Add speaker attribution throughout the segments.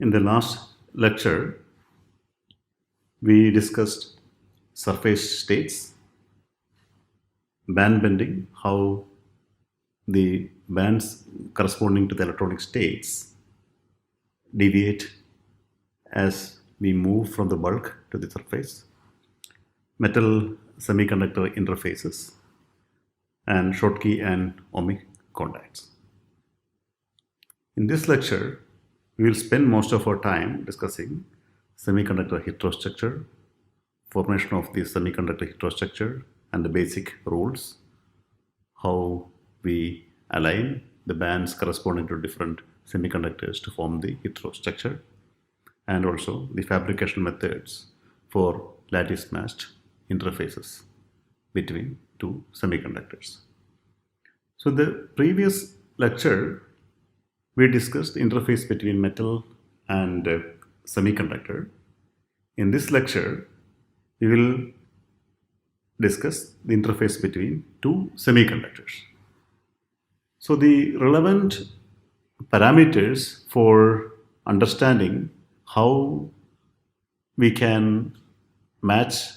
Speaker 1: In the last lecture, we discussed surface states, band bending, how the bands corresponding to the electronic states deviate as we move from the bulk to the surface, metal semiconductor interfaces, and Schottky and ohmic contacts. In this lecture, we will spend most of our time discussing semiconductor heterostructure, formation of the semiconductor heterostructure and the basic rules, how we align the bands corresponding to different semiconductors to form the heterostructure, and also the fabrication methods for lattice-matched interfaces between two semiconductors. So the previous lecture, we discussed the interface between metal and semiconductor. In this lecture, we will discuss the interface between two semiconductors. So the relevant parameters for understanding how we can match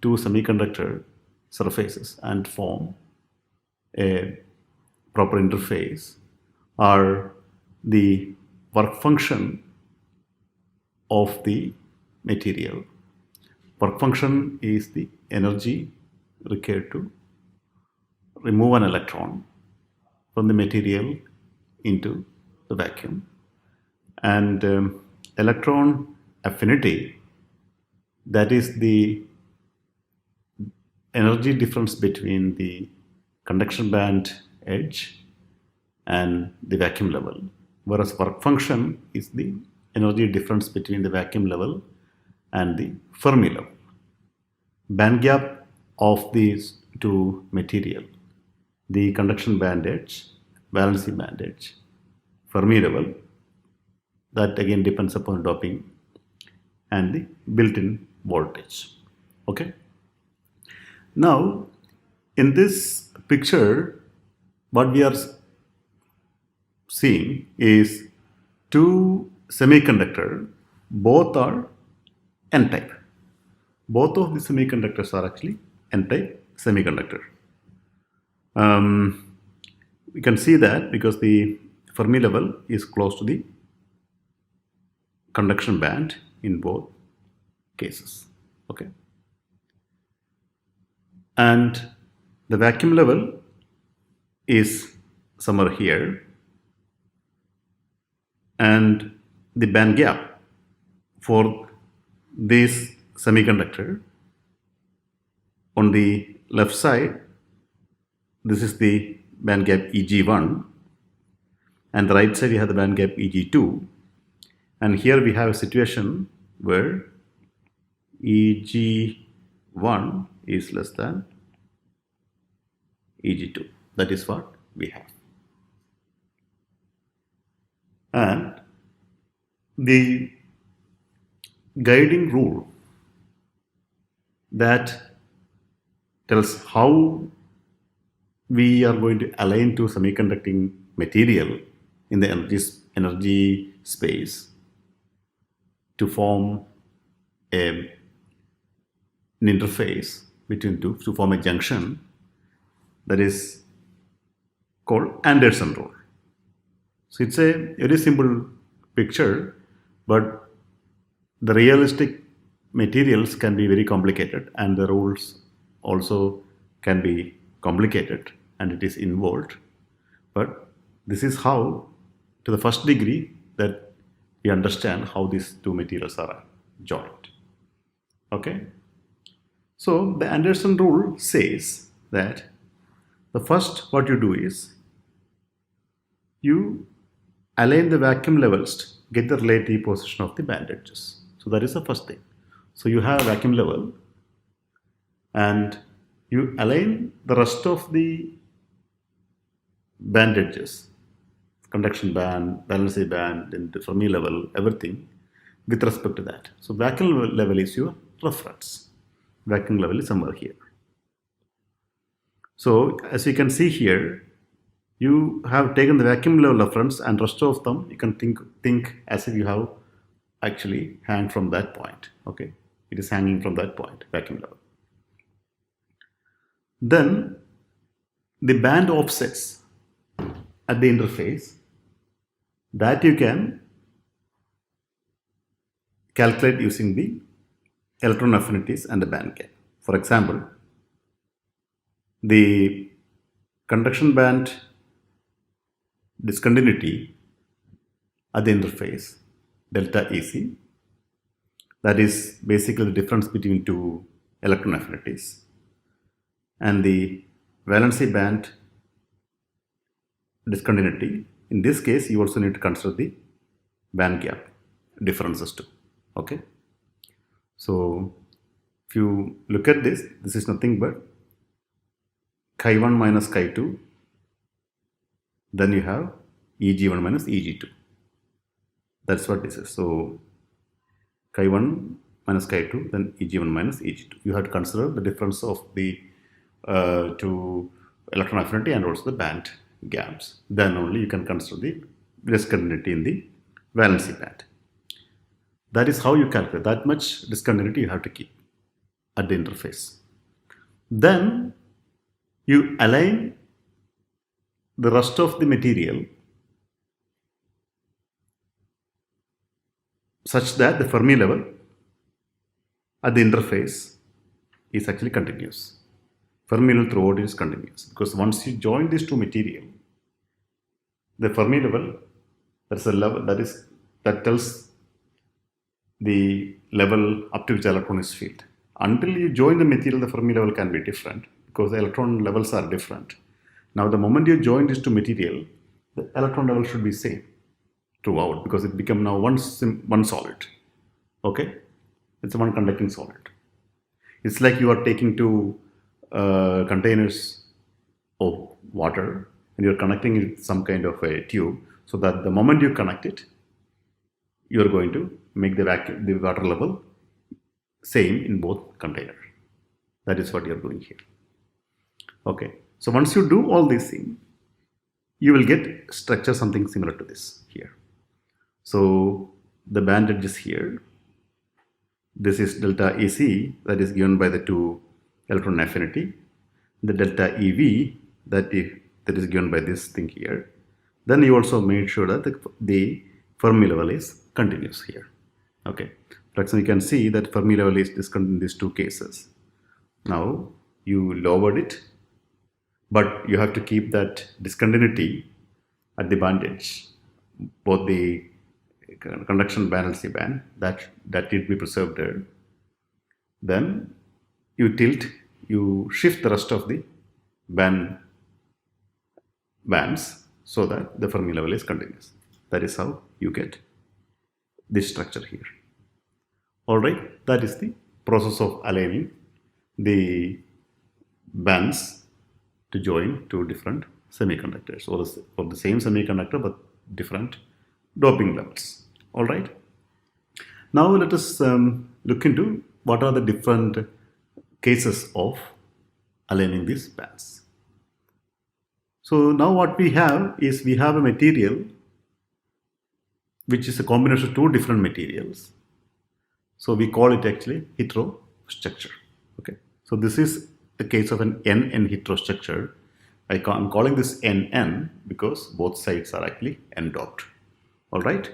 Speaker 1: two semiconductor surfaces and form a proper interface are the work function of the material. Work function is the energy required to remove an electron from the material into the vacuum, and electron affinity, that is the energy difference between the conduction band edge and the vacuum level, whereas work function is the energy difference between the vacuum level and the Fermi level. Band gap of these two material, the conduction band edge, valency band edge, Fermi level, that again depends upon doping and the built-in voltage. Okay. Now, in this picture, what we are seeing is two semiconductor, both are N-type. Both of the semiconductors are actually N-type semiconductor. We can see that because the Fermi level is close to the conduction band in both cases. Okay. And the vacuum level is somewhere here, and the band gap for this semiconductor on the left side, this is the band gap Eg1, and the right side you have the band gap Eg2, and here we have a situation where Eg1 is less than Eg2. That is what we have. And the guiding rule that tells how we are going to align two semiconducting material in the energy space to form an interface between two, to form a junction, that is called Anderson rule. So it's a very simple picture, but the realistic materials can be very complicated, and the rules also can be complicated, and it is involved. But this is how, to the first degree, that we understand how these two materials are joined. Okay. So the Anderson rule says that the first what you do is you align the vacuum levels, get the relative position of the band edges. So that is the first thing. So you have a vacuum level and you align the rest of the band edges, conduction band, valency band, and the Fermi level, everything with respect to that. So vacuum level is your reference. Vacuum level is somewhere here. So as you can see here, you have taken the vacuum level reference, and rest of them you can think as if you have actually hang from that point. Okay, it is hanging from that point, vacuum level. Then the band offsets at the interface that you can calculate using the electron affinities and the band gap. For example, the conduction band discontinuity at the interface, delta EC, that is basically the difference between two electron affinities, and the valency band discontinuity. In this case, you also need to consider the band gap differences too. Okay, so if you look at this, this is nothing but chi1 minus chi2, then you have Eg1 minus Eg2. That's what this is. So chi1 minus chi2, then Eg1 minus Eg2. You have to consider the difference of the two electron affinity and also the band gaps. Then only you can consider the discontinuity in the valency band. That is how you calculate. That much discontinuity you have to keep at the interface. Then you align the rest of the material such that the Fermi level at the interface is actually continuous. Fermi level throughout is continuous, because once you join these two material, the Fermi level, that's a level that tells the level up to which electron is filled. Until you join the material, the Fermi level can be different because the electron levels are different. Now, the moment you join these two material, the electron level should be same throughout, because it become now one solid. Okay, it's a one conducting solid. It's like you are taking two containers of water and you're connecting it with some kind of a tube, so that the moment you connect it, you're going to make the water level same in both containers. That is what you're doing here. Okay, so once you do all these things, you will get structure something similar to this here. So the band edge is here. This is delta EC, that is given by the two electron affinity. The delta EV, that is given by this thing here. Then you also made sure that the Fermi level is continuous here. Okay, for example, you can see that Fermi level is discontinuous in these two cases. Now you lowered it, but you have to keep that discontinuity at the band edge, both the conduction valency band, that need be preserved there. Then you shift the rest of the bands so that the Fermi level is continuous. That is how you get this structure here. Alright, that is the process of aligning the bands to join two different semiconductors, or the same semiconductor but different doping levels. Alright, now let us look into what are the different cases of aligning these bands. So now what we have is, we have a material which is a combination of two different materials. So we call it actually heterostructure. Okay, so this is the case of an N-N heterostructure. I'm calling this N-N because both sides are actually N-doped. Alright.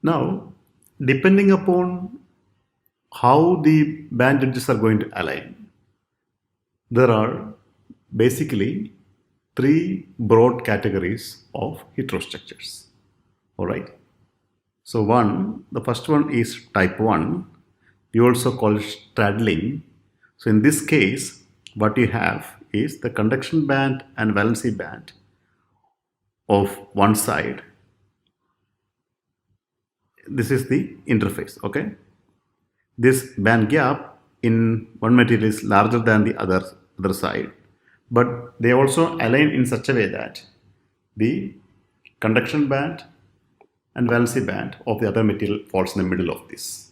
Speaker 1: Now, depending upon how the band edges are going to align, there are basically three broad categories of heterostructures. Alright. So the first one is type 1. We also call it straddling. So in this case, what you have is the conduction band and valency band of one side. This is the interface. Okay, this band gap in one material is larger than the other side, but they also align in such a way that the conduction band and valency band of the other material falls in the middle of this.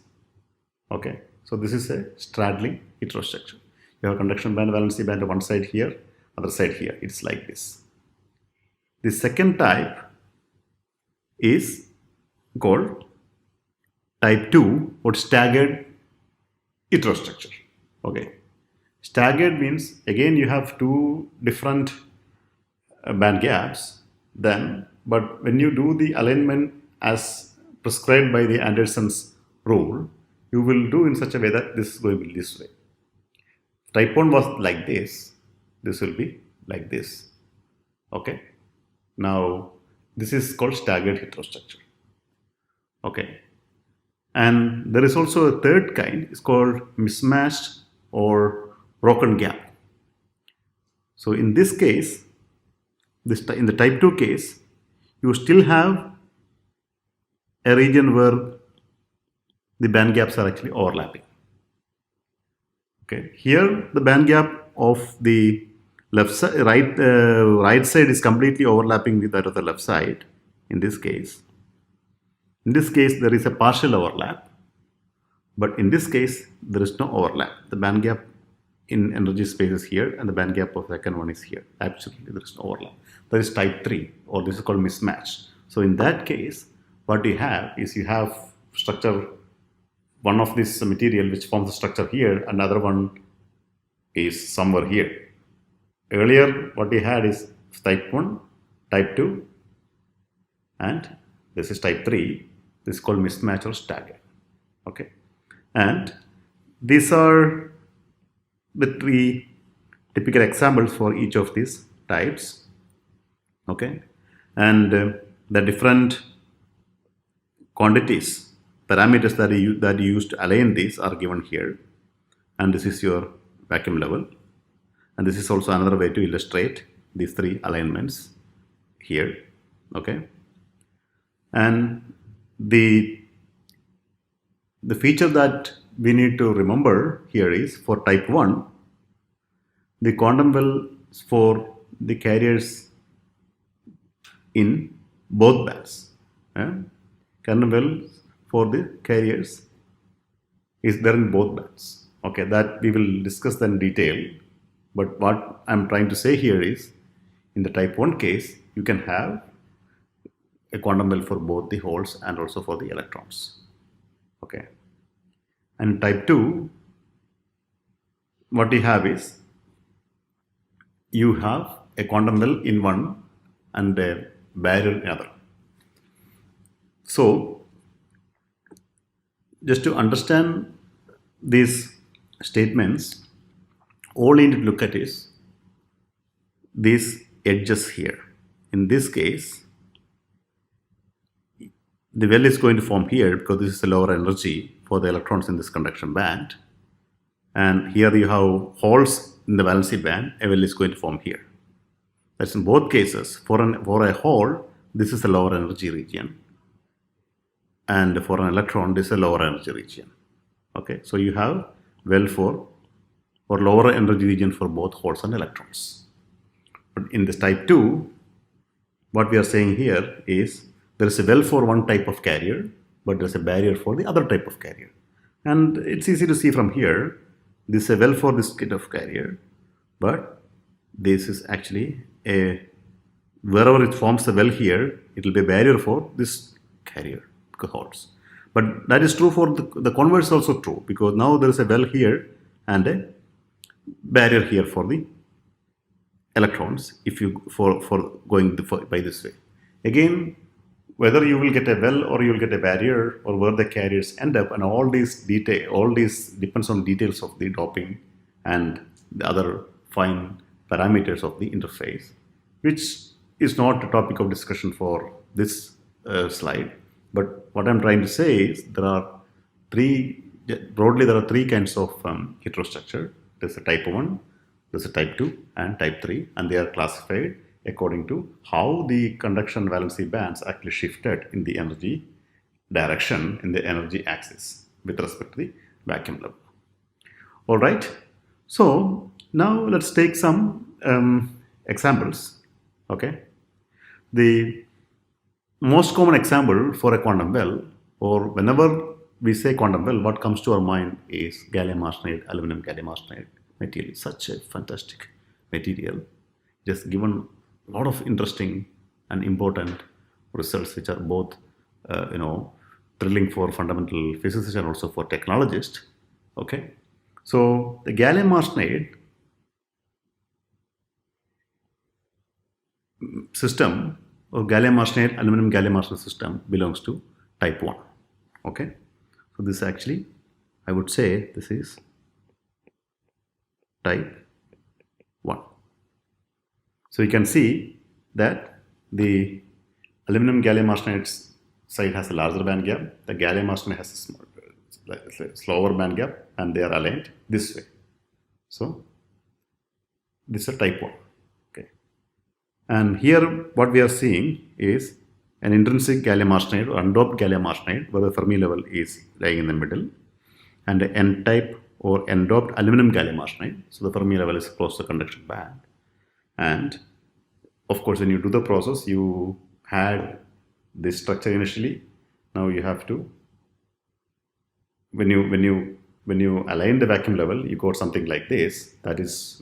Speaker 1: Okay, so this is a straddling heterostructure. You have conduction band, valency band on one side here, other side here. It's like this. The second type is called type 2 or staggered heterostructure. Okay, staggered means again you have two different band gaps then, but when you do the alignment as prescribed by the Anderson's rule, you will do in such a way that this is going to be this way. Type 1 was like this will be like this. Okay, now this is called staggered heterostructure. Okay, and there is also a third kind, it's called mismatched or broken gap. So in this case, in the type 2 case, you still have a region where the band gaps are actually overlapping. Okay, here the band gap of the left side, right side is completely overlapping with that of the left side. In this case, there is a partial overlap, but in this case there is no overlap. The band gap in energy space is here, and the band gap of the second one is here. Absolutely, there is no overlap. That is type 3, or this is called mismatch. So in that case, what you have is you have structure, one of this material which forms the structure here, another one is somewhere here. Earlier, what we had is type 1, type 2, and this is type 3. This is called mismatch or stagger. Okay, and these are the three typical examples for each of these types. Okay, and the different quantities, parameters that you use to align these are given here, and this is your vacuum level, and this is also another way to illustrate these three alignments here. Okay, and the feature that we need to remember here is for type 1, the quantum well for the carriers in both bands. Quantum well for the carriers is there in both bands. Okay, that we will discuss that in detail, but what I'm trying to say here is in the type 1 case, you can have a quantum well for both the holes and also for the electrons. Okay, and type 2, what you have is you have a quantum well in one and a barrier in other. So just to understand these statements, all you need to look at is these edges here. In this case, the well is going to form here because this is a lower energy for the electrons in this conduction band, and here you have holes in the valency band. A well is going to form here. That's in both cases. For a hole, this is a lower energy region, and for an electron, this is a lower energy region. Okay, so you have well for lower energy region for both holes and electrons. But in this type 2, what we are saying here is there is a well for one type of carrier, but there is a barrier for the other type of carrier. And it's easy to see from here, this is a well for this kind of carrier, but this is actually wherever it forms the well here, it will be a barrier for this carrier holes. But that is true for the converse is also true, because now there is a well here and a barrier here for the electrons if you for going by this way. Again, whether you will get a well or you will get a barrier or where the carriers end up, and all these depends on details of the doping and the other fine parameters of the interface, which is not a topic of discussion for this slide. But what I'm trying to say is broadly there are three kinds of heterostructure. There's a type 1, there's a type 2 and type 3, and they are classified according to how the conduction valency bands actually shifted in the energy direction in the energy axis with respect to the vacuum level. All right, so now let's take some examples. Okay, the most common example for a quantum well, or whenever we say quantum well, what comes to our mind is gallium arsenide, aluminum gallium arsenide material. Such a fantastic material, just given a lot of interesting and important results which are both thrilling for fundamental physicists and also for technologists. Okay, so the gallium arsenide system or gallium arsenide, aluminum gallium arsenide system belongs to type 1. Okay, so this actually, I would say this is type 1. So you can see that the aluminum gallium arsenide side has a larger band gap, the gallium arsenide has a slower band gap, and they are aligned this way. So this is a type 1. Okay, and here what we are seeing is an intrinsic gallium arsenide or undoped gallium arsenide where the Fermi level is lying in the middle, and the N-type or N-doped aluminum gallium arsenide. So the Fermi level is close to the conduction band. And of course, when you do the process, you had this structure initially. Now you have to, when you align the vacuum level, you got something like this. That's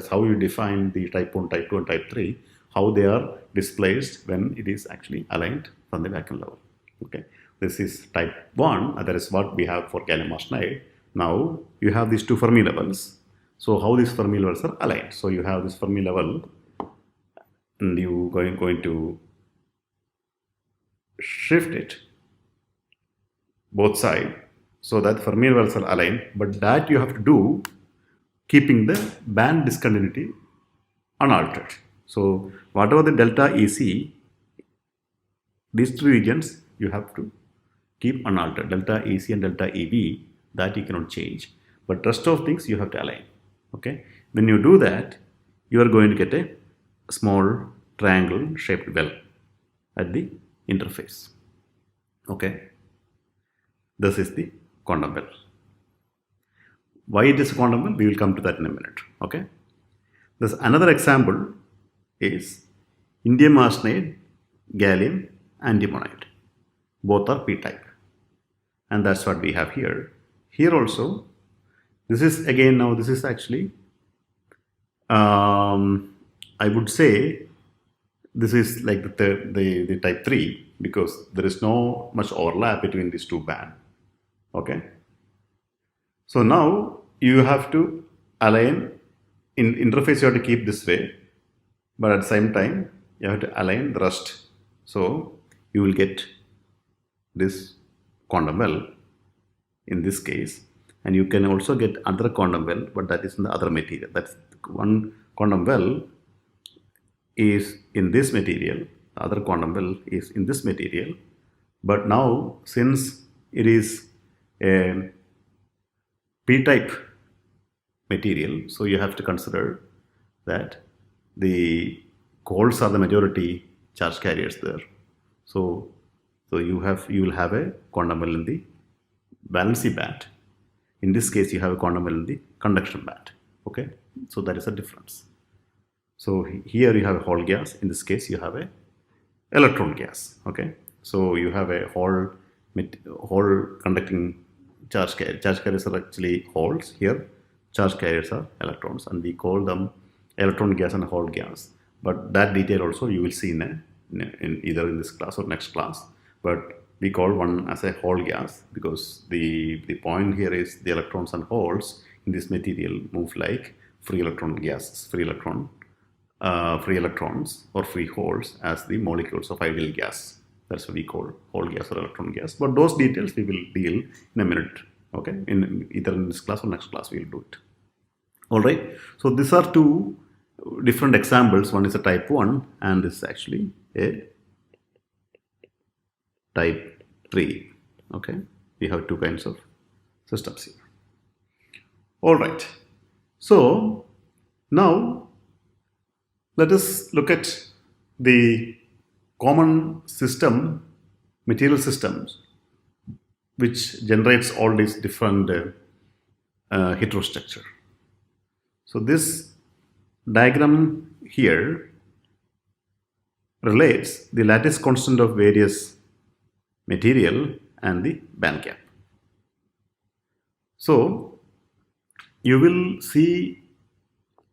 Speaker 1: how you define the type 1, type 2, and type 3, how they are displaced when it is actually aligned from the vacuum level. Okay, this is type 1, and that is what we have for gallium arsenide. Now you have these two Fermi levels. So how these Fermi levels are aligned? So you have this Fermi level, and you going to shift it both sides so that Fermi levels are aligned. But that you have to do keeping the band discontinuity unaltered. So whatever the delta EC, these two regions you have to keep unaltered. Delta EC and delta EV, that you cannot change. But rest of things you have to align. Okay, when you do that, you are going to get a small triangle shaped well at the interface. Okay, this is the quantum well. Why it is a quantum well? We will come to that in a minute. Okay, this another example is indium arsenide, gallium, antimonide. Both are p-type, and that's what we have here. Here also, this is again, now this is actually, I would say this is like the type 3 because there is no much overlap between these two bands. Okay, so now you have to align in interface, you have to keep this way, but at the same time you have to align the rest, so you will get this quantum well in this case. And you can also get another quantum well, but that is in the other material. That's one quantum well is in this material, the other quantum well is in this material. But now, since it is a p-type material, so you have to consider that the holes are the majority charge carriers there. So you will have a quantum well in the valency band. In this case, you have a quantum well in the conduction band. Okay, so that is a difference. So here you have a hole gas. In this case, you have a electron gas. Okay, so you have a hole conducting charge carrier. Charge carriers are actually holes. Here, charge carriers are electrons, and we call them electron gas and hole gas. But that detail also you will see in either in this class or next class. But we call one as a hole gas because the point here is the electrons and holes in this material move like free electron gases, free electrons or free holes as the molecules of ideal gas. That's what we call hole gas or electron gas. But those details we will deal in a minute. Okay, in either in this class or next class we will do it. All right. So these are two different examples. One is a type 1 and this is actually a type 3. Okay, we have two kinds of systems here. All right, so now let us look at the common system, material systems, which generates all these different heterostructure. So this diagram here relates the lattice constant of various material and the band gap. So you will see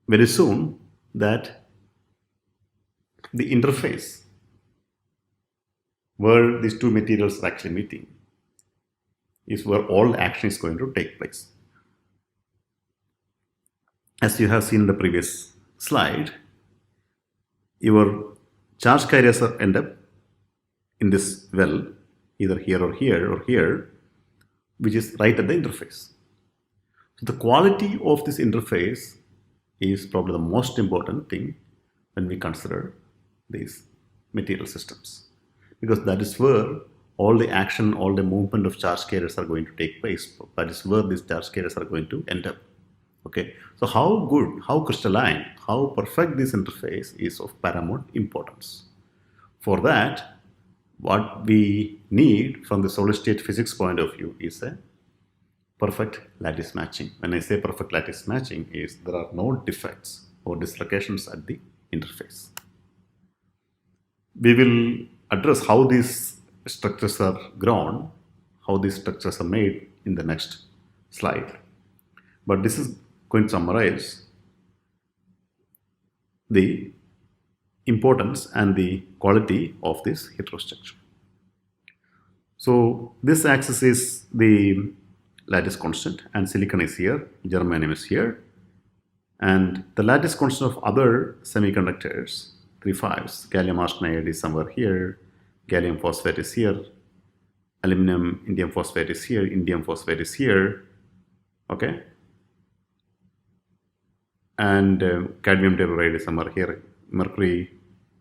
Speaker 1: very soon that the interface where these two materials are actually meeting is where all action is going to take place. As you have seen in the previous slide, your charge carriers are end up in this well, either here or here or here, which is right at the interface. So the quality of this interface is probably the most important thing when we consider these material systems, because that is where all the action, all the movement of charge carriers are going to take place. That is where these charge carriers are going to end up. Okay, so how good, how crystalline, how perfect this interface is of paramount importance. For that, what we need from the solid state physics point of view is a perfect lattice matching. When I say perfect lattice matching, is there are no defects or dislocations at the interface. We will address how these structures are grown, how these structures are made in the next slide. But this is going to summarize the importance and the quality of this heterostructure. So this axis is the lattice constant, and silicon is here, germanium is here, and the lattice constant of other semiconductors, 3,5s, gallium arsenide is somewhere here, gallium phosphate is here, aluminum, indium phosphate is here, indium phosphate is here, okay, and cadmium telluride is somewhere here, mercury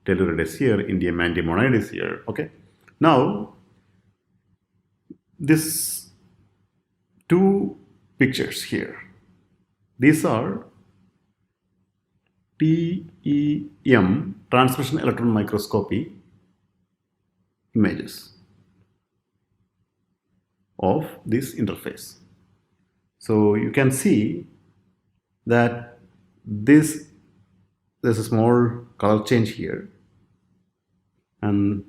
Speaker 1: telluride is here, indium antimonide is here, okay. Now, this two pictures here, these are TEM, transmission electron microscopy images of this interface. So you can see that there's a small color change here, and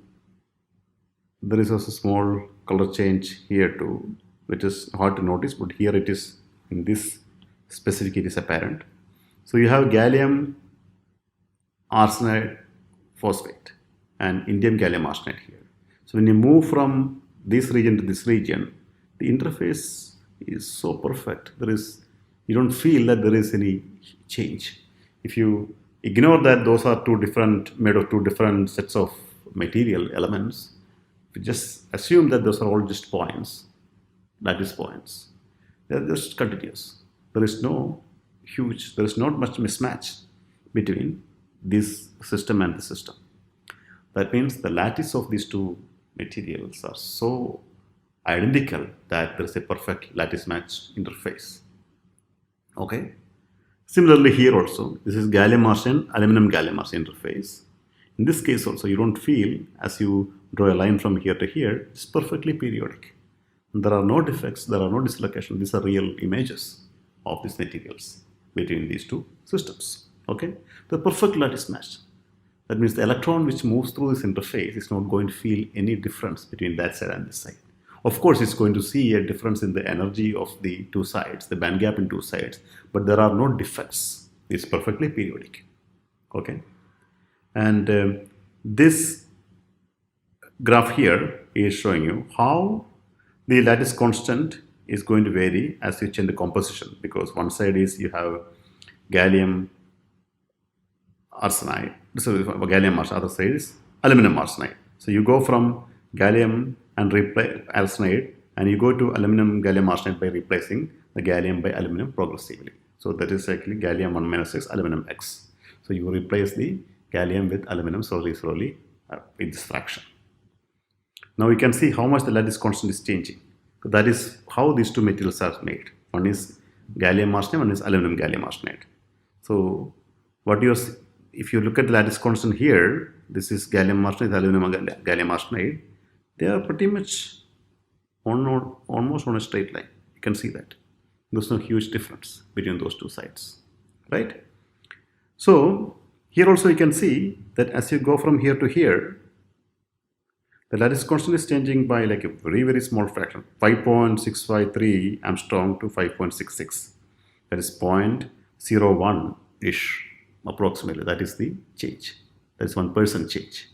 Speaker 1: there is also a small color change here too, which is hard to notice, but here it is, in this specific it is apparent. So you have gallium arsenide phosphate and indium gallium arsenide here. So when you move from this region to this region, the interface is so perfect. You don't feel that there is any change. If you ignore that those are made of two different sets of material elements, if you just assume that those are all just points, lattice points, they're just continuous. There is not much mismatch between this system and the system. That means the lattice of these two materials are so identical that there is a perfect lattice match interface. Okay. Similarly here also, this is gallium arsenide, aluminum gallium arsenide interface. In this case also, you don't feel, as you draw a line from here to here, it's perfectly periodic. There are no defects, there are no dislocations. These are real images of these materials between these two systems. Okay, the perfect lattice match. That means the electron which moves through this interface is not going to feel any difference between that side and this side. Of course, it's going to see a difference in the energy of the two sides, the band gap in two sides, but there are no defects. It's perfectly periodic. Okay, and this graph here is showing you how the lattice constant is going to vary as you change the composition, because one side is you have gallium arsenide, so gallium arsenide, other side is aluminum arsenide. So you go from gallium and replace arsenide, and you go to aluminum gallium arsenide by replacing the gallium by aluminum progressively. So that is actually gallium 1 minus x, aluminum x. So you replace the gallium with aluminum slowly in this fraction. Now you can see how much the lattice constant is changing. So that is how these two materials are made. One is gallium arsenide, one is aluminum gallium arsenide. So if you look at the lattice constant here, this is gallium arsenide, aluminum gallium arsenide. They are pretty much almost on a straight line. You can see that. There's no huge difference between those two sides, right? So here also you can see that as you go from here to here, the lattice constant is changing by like a very, very small fraction, 5.653 Armstrong to 5.66. That is 0.01-ish approximately. That is the change. That is 1% change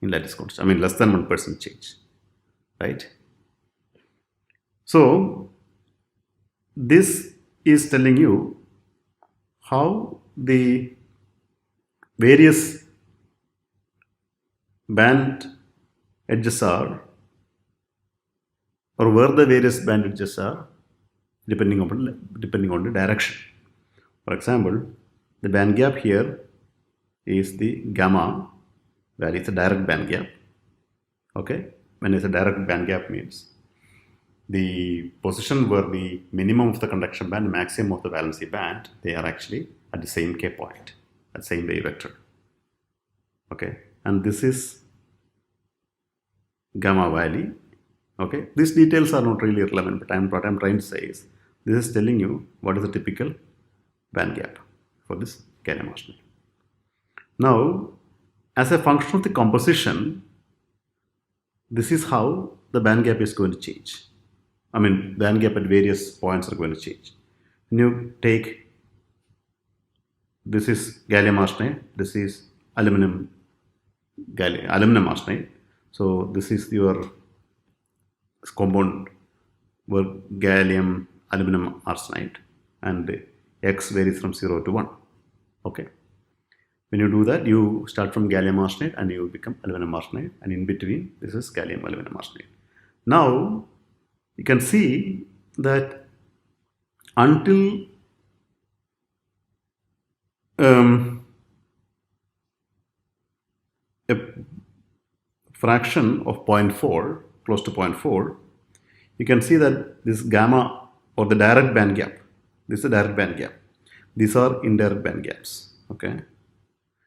Speaker 1: in lattice constant. I mean less than 1% change, right? So this is telling you how the various band edges are, or where the various band edges are, depending on the direction. For example, the band gap here is the gamma value. It's a direct band gap. Okay, when it's a direct band gap means the position where the minimum of the conduction band, maximum of the valency band, they are actually at the same k point, at the same wave vector. Okay, and this is gamma value. Okay, these details are not really relevant, but what I'm trying to say is this is telling you what is the typical band gap for this gallium arsenide. Now, as a function of the composition, this is how the band gap is going to change. I mean, band gap at various points are going to change. When you take, this is gallium arsenide, this is aluminum arsenide. So this is your compound where gallium aluminum arsenide, and X varies from 0 to 1. Okay. When you do that, you start from gallium arsenide and you become aluminum arsenide, and in between this is gallium aluminum arsenide. Now you can see that until a fraction of 0.4, close to 0.4, you can see that this gamma, or the direct band gap, this is the direct band gap. These are indirect band gaps. Okay,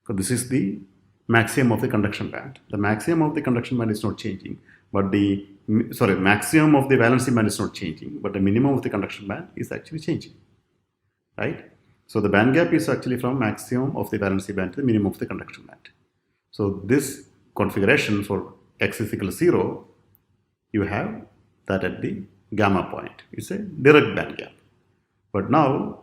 Speaker 1: so this is the maximum of the conduction band. The maximum of the conduction band is not changing, but the maximum of the valency band is not changing, but the minimum of the conduction band is actually changing, right? So the band gap is actually from maximum of the valency band to the minimum of the conduction band. So this configuration for x is equal to 0, you have that at the gamma point. It's a direct band gap. But now,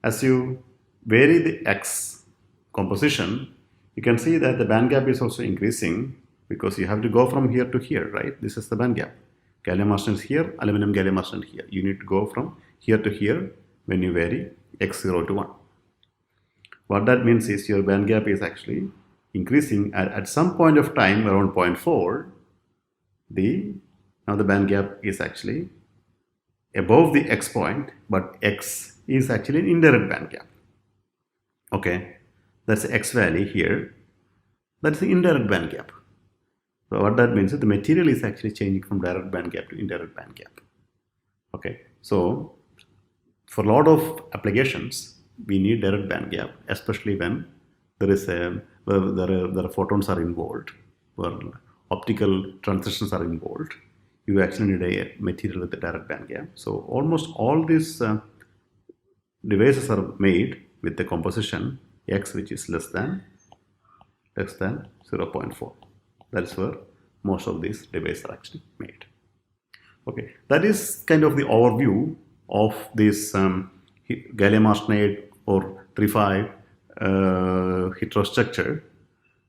Speaker 1: as you vary the x composition, you can see that the band gap is also increasing, because you have to go from here to here, right? This is the band gap. Gallium arsenide is here, aluminum gallium arsenide here. You need to go from here to here when you vary x0 to 1. What that means is your band gap is actually increasing. At some point of time around 0.4, now the band gap is actually above the x point, but x is actually an indirect band gap. Okay, that's the x value here. That's the indirect band gap. So what that means is the material is actually changing from direct band gap to indirect band gap. Okay, so for a lot of applications, we need direct band gap, especially when there are photons are involved, where optical transitions are involved. You actually need a material with a direct band gap. So almost all these devices are made with the composition X, which is less than 0.4. That's where most of these devices are actually made. Okay, that is kind of the overview of this gallium arsenide or 3,5 heterostructure,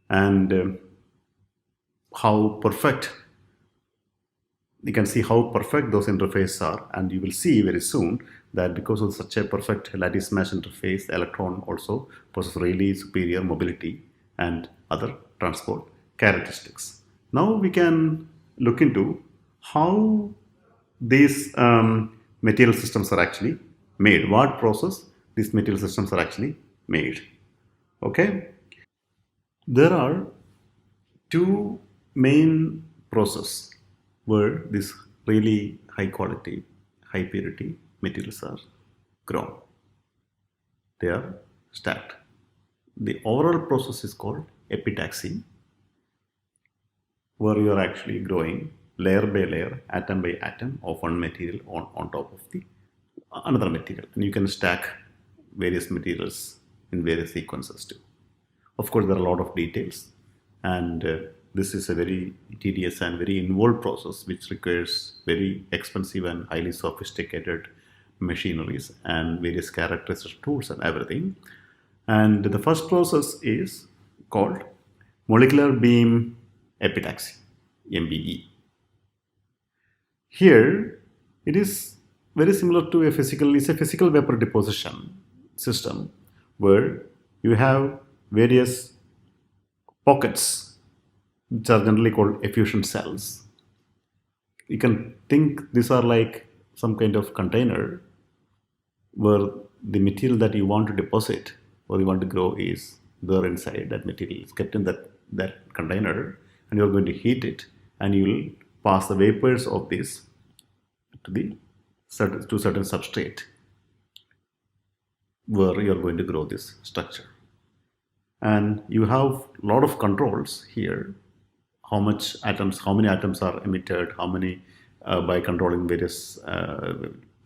Speaker 1: and how perfect, you can see how perfect those interfaces are, and you will see very soon that because of such a perfect lattice match interface, the electron also possesses really superior mobility and other transport characteristics. Now we can look into how these material systems are actually made, what process these material systems are actually made. Okay, there are two main processes where these really high quality, high purity materials are grown. They are stacked. The overall process is called epitaxy, where you are actually growing layer by layer, atom by atom of one material on top of the another material, and you can stack various materials in various sequences too. Of course, there are a lot of details, and this is a very tedious and very involved process which requires very expensive and highly sophisticated machineries and various characteristic tools and everything. And the first process is called molecular beam epitaxy, MBE. Here, it is very similar to it's a physical vapor deposition system where you have various pockets which are generally called effusion cells. You can think these are like some kind of container where the material that you want to deposit or you want to grow is there inside. That material is kept in that container, and you're going to heat it, and you will pass the vapors of this to certain substrate where you're going to grow this structure. And you have a lot of controls here. How many atoms are emitted, how many by controlling various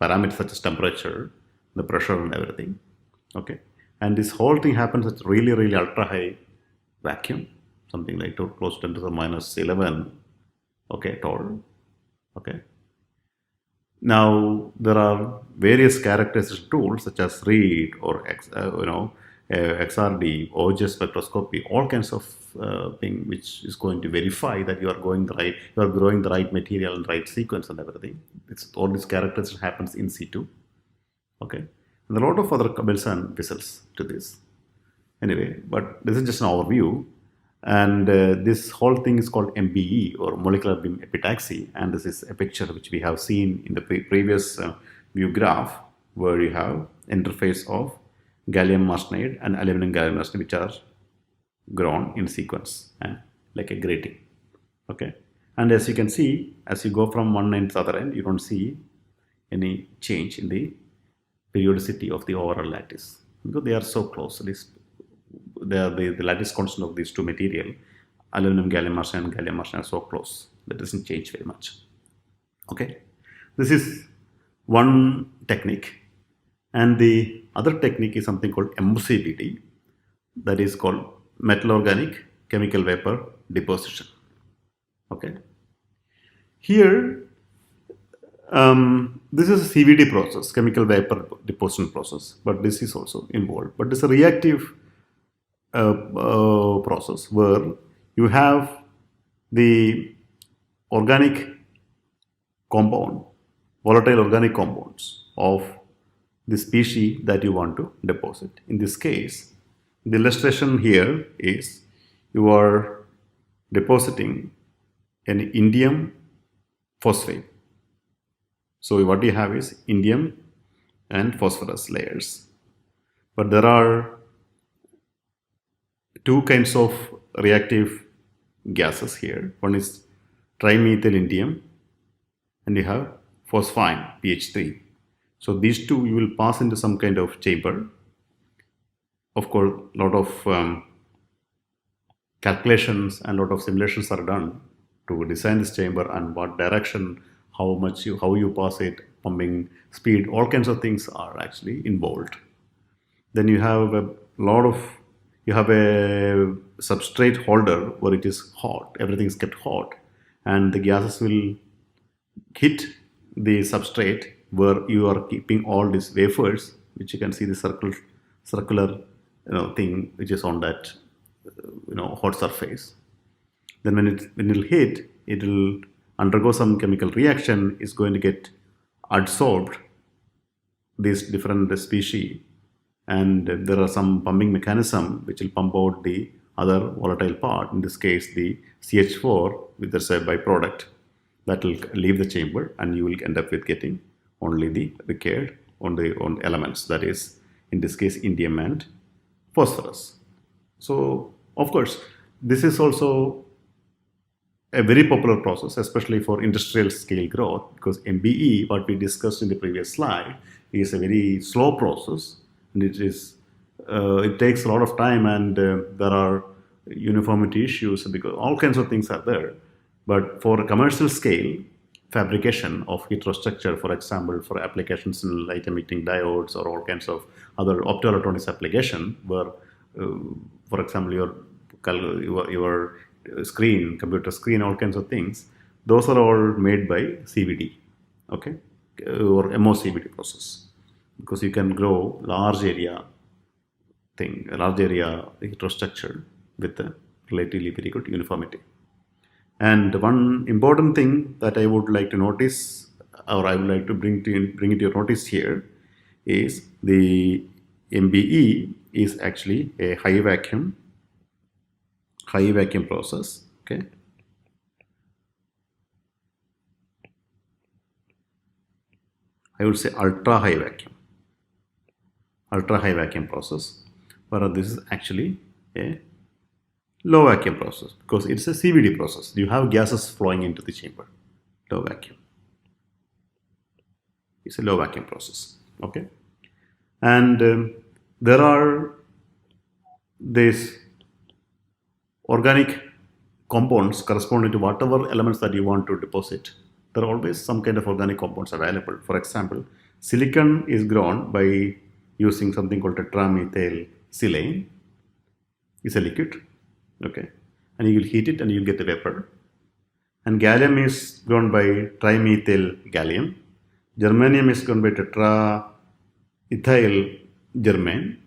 Speaker 1: parameters such as temperature, the pressure and everything. Okay. And this whole thing happens at really, really ultra high vacuum, something like close to 10 to the minus 11, okay, torr. Okay. Now there are various characterization tools such as read or XRD, OJ spectroscopy, all kinds of thing which is going to verify that you are growing the right material and right sequence and everything. All this characterization happens in situ. Okay, and a lot of other bells and whistles to this. Anyway, but this is just an overview, and this whole thing is called MBE or molecular beam epitaxy, and this is a picture which we have seen in the previous view graph where you have interface of gallium arsenide and aluminum gallium arsenide which are grown in sequence and like a grating. Okay, and as you can see, as you go from one end to the other end, you don't see any change in the periodicity of the overall lattice because they are so close. The lattice constant of these two material, aluminum gallium arsenide and gallium arsenide, are so close that doesn't change very much. Okay, this is one technique, and the other technique is something called MOCVD, that is called metal organic chemical vapor deposition. Okay, here this is a CVD process, chemical vapor deposition process, but this is also involved. But it's a reactive process where you have the organic compound, volatile organic compounds of the species that you want to deposit. In this case, the illustration here is you are depositing an indium phosphate. So what you have is indium and phosphorus layers. But there are two kinds of reactive gases here. One is trimethyl indium, and you have phosphine, pH3. So these two you will pass into some kind of chamber. Of course, a lot of calculations and a lot of simulations are done to design this chamber and what direction, how you pass it, pumping speed, all kinds of things are actually involved. Then you have a substrate holder where it is hot, everything is kept hot, and the gases will hit the substrate where you are keeping all these wafers, which you can see the circular thing which is on that hot surface. Then when it will hit, it will undergo some chemical reaction, is going to get adsorbed these different species, and there are some pumping mechanism which will pump out the other volatile part, in this case the CH4 with the byproduct that will leave the chamber, and you will end up with getting only the required on the elements, that is in this case indium and phosphorus. So of course this is also a very popular process, especially for industrial scale growth, because MBE, what we discussed in the previous slide, is a very slow process, and it takes a lot of time, and there are uniformity issues because all kinds of things are there. But for a commercial scale fabrication of heterostructure, for example, for applications in light emitting diodes or all kinds of other optoelectronics application, where for example your screen, computer screen, all kinds of things, those are all made by CVD, okay, or MOCVD process, because you can grow large area heterostructure with a relatively very good uniformity. And one important thing that I would like to notice, or I would like to bring it to your notice here, is the MBE is actually a high vacuum process. Okay. I would say ultra high vacuum process, whereas this is actually a low vacuum process because it's a CVD process. You have gases flowing into the chamber. Low vacuum. It's a low vacuum process. Okay. And there are these organic compounds corresponding to whatever elements that you want to deposit. There are always some kind of organic compounds available. For example, silicon is grown by using something called tetramethyl silane. It's a liquid, okay, and you will heat it and you will get the vapor. And gallium is grown by trimethyl gallium. Germanium is grown by tetraethyl germane.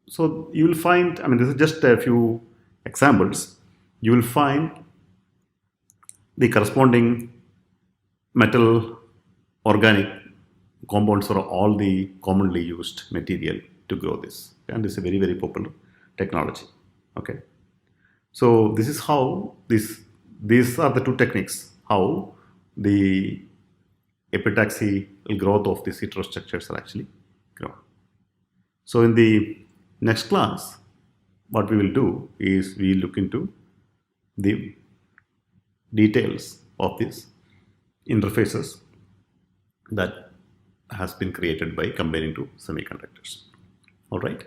Speaker 1: So you will find, I mean, this is just a few examples. You will find the corresponding metal organic compounds for all the commonly used material to grow this, and this is a very, very popular technology. Okay, so this is how these are the two techniques how the epitaxy growth of these heterostructures are actually grown. So in the next class, what we will do is we look into the details of these interfaces that has been created by combining two semiconductors. All right.